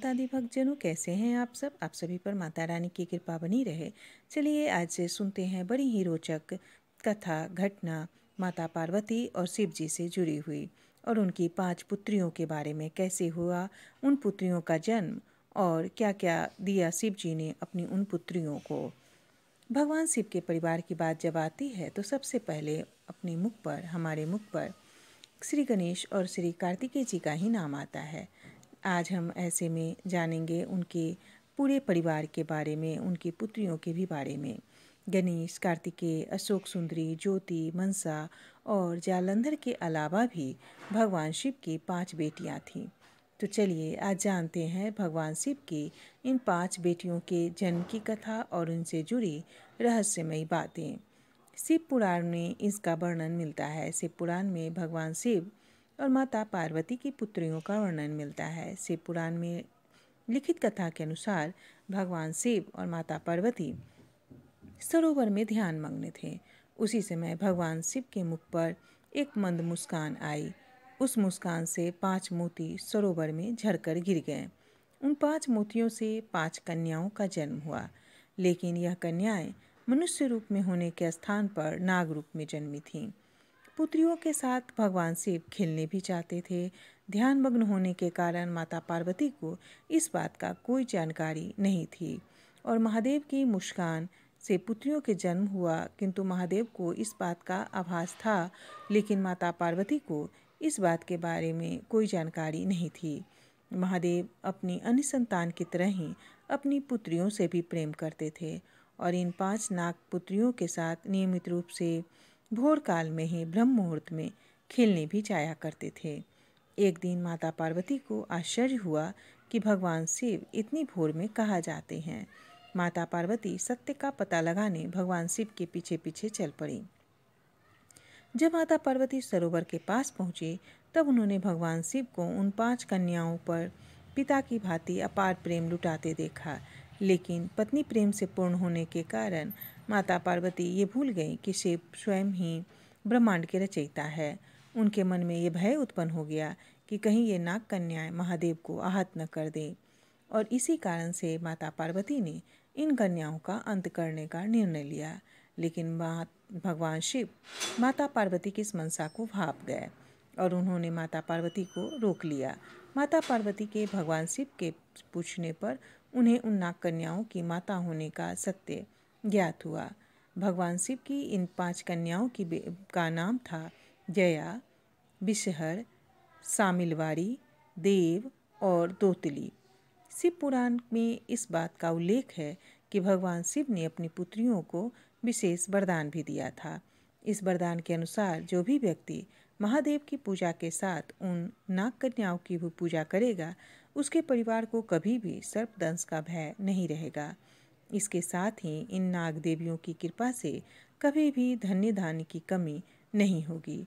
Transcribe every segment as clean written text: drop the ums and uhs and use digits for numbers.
आदि भक्तजनों, कैसे हैं आप सब। आप सभी पर माता रानी की कृपा बनी रहे। चलिए आज से सुनते हैं बड़ी ही रोचक कथा घटना माता पार्वती और शिव जी से जुड़ी हुई और उनकी 5 पुत्रियों के बारे में, कैसे हुआ उन पुत्रियों का जन्म और क्या क्या दिया शिव जी ने अपनी उन पुत्रियों को। भगवान शिव के परिवार की बात जब आती है तो सबसे पहले अपने मुख पर, हमारे मुख पर श्री गणेश और श्री कार्तिकेय जी का ही नाम आता है। आज हम ऐसे में जानेंगे उनके पूरे परिवार के बारे में, उनकी पुत्रियों के भी बारे में। गणेश, कार्तिकेय, अशोक सुंदरी, ज्योति, मनसा और जालंधर के अलावा भी भगवान शिव की 5 बेटियां थीं। तो चलिए आज जानते हैं भगवान शिव की इन 5 बेटियों के जन्म की कथा और उनसे जुड़ी रहस्यमयी बातें। शिव पुराण में इसका वर्णन मिलता है। शिव पुराण में भगवान शिव और माता पार्वती की पुत्रियों का वर्णन मिलता है। शिव पुराण में लिखित कथा के अनुसार भगवान शिव और माता पार्वती सरोवर में ध्यान मग्न थे। उसी समय भगवान शिव के मुख पर एक मंद मुस्कान आई। उस मुस्कान से 5 मोती सरोवर में झरकर गिर गए। उन 5 मोतियों से 5 कन्याओं का जन्म हुआ, लेकिन यह कन्याएं मनुष्य रूप में होने के स्थान पर नाग रूप में जन्मी थीं। पुत्रियों के साथ भगवान शिव खेलने भी चाहते थे। ध्यान मग्न होने के कारण माता पार्वती को इस बात का कोई जानकारी नहीं थी और महादेव की मुस्कान से पुत्रियों के जन्म हुआ, किंतु महादेव को इस बात का आभास था, लेकिन माता पार्वती को इस बात के बारे में कोई जानकारी नहीं थी। महादेव अपनी अन्य संतान की तरह ही अपनी पुत्रियों से भी प्रेम करते थे और इन 5 नाग पुत्रियों के साथ नियमित रूप से भोर काल में ही ब्रह्म मुहूर्त में खेलने भी जाया करते थे। एक दिन माता पार्वती को आश्चर्य हुआ कि भगवान शिव इतनी भोर में कहाँ जाते हैं। माता पार्वती सत्य का पता लगाने भगवान शिव के पीछे पीछे चल पड़ी। जब माता पार्वती सरोवर के पास पहुंची तब उन्होंने भगवान शिव को उन 5 कन्याओं पर पिता की भांति अपार प्रेम लुटाते देखा, लेकिन पत्नी प्रेम से पूर्ण होने के कारण माता पार्वती ये भूल गई कि शिव स्वयं ही ब्रह्मांड के रचयिता है। उनके मन में ये भय उत्पन्न हो गया कि कहीं ये नाग कन्याएं महादेव को आहत न कर दें, और इसी कारण से माता पार्वती ने इन कन्याओं का अंत करने का निर्णय लिया। लेकिन भगवान शिव माता पार्वती की इस मनसा को भाप गए और उन्होंने माता पार्वती को रोक लिया। माता पार्वती के भगवान शिव के पूछने पर उन्हें उन नाग कन्याओं की माता होने का सत्य ज्ञात हुआ। भगवान शिव की इन 5 कन्याओं का नाम था जया, विषहर, सामिलवाड़ी, देव और दोतली। शिव पुराण में इस बात का उल्लेख है कि भगवान शिव ने अपनी पुत्रियों को विशेष वरदान भी दिया था। इस वरदान के अनुसार जो भी व्यक्ति महादेव की पूजा के साथ उन नाग कन्याओं की भी पूजा करेगा, उसके परिवार को कभी भी सर्पदंश का भय नहीं रहेगा। इसके साथ ही इन नाग देवियों की कृपा से कभी भी धन्य धान्य की कमी नहीं होगी।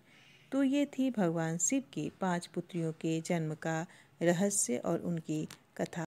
तो ये थी भगवान शिव की 5 पुत्रियों के जन्म का रहस्य और उनकी कथा।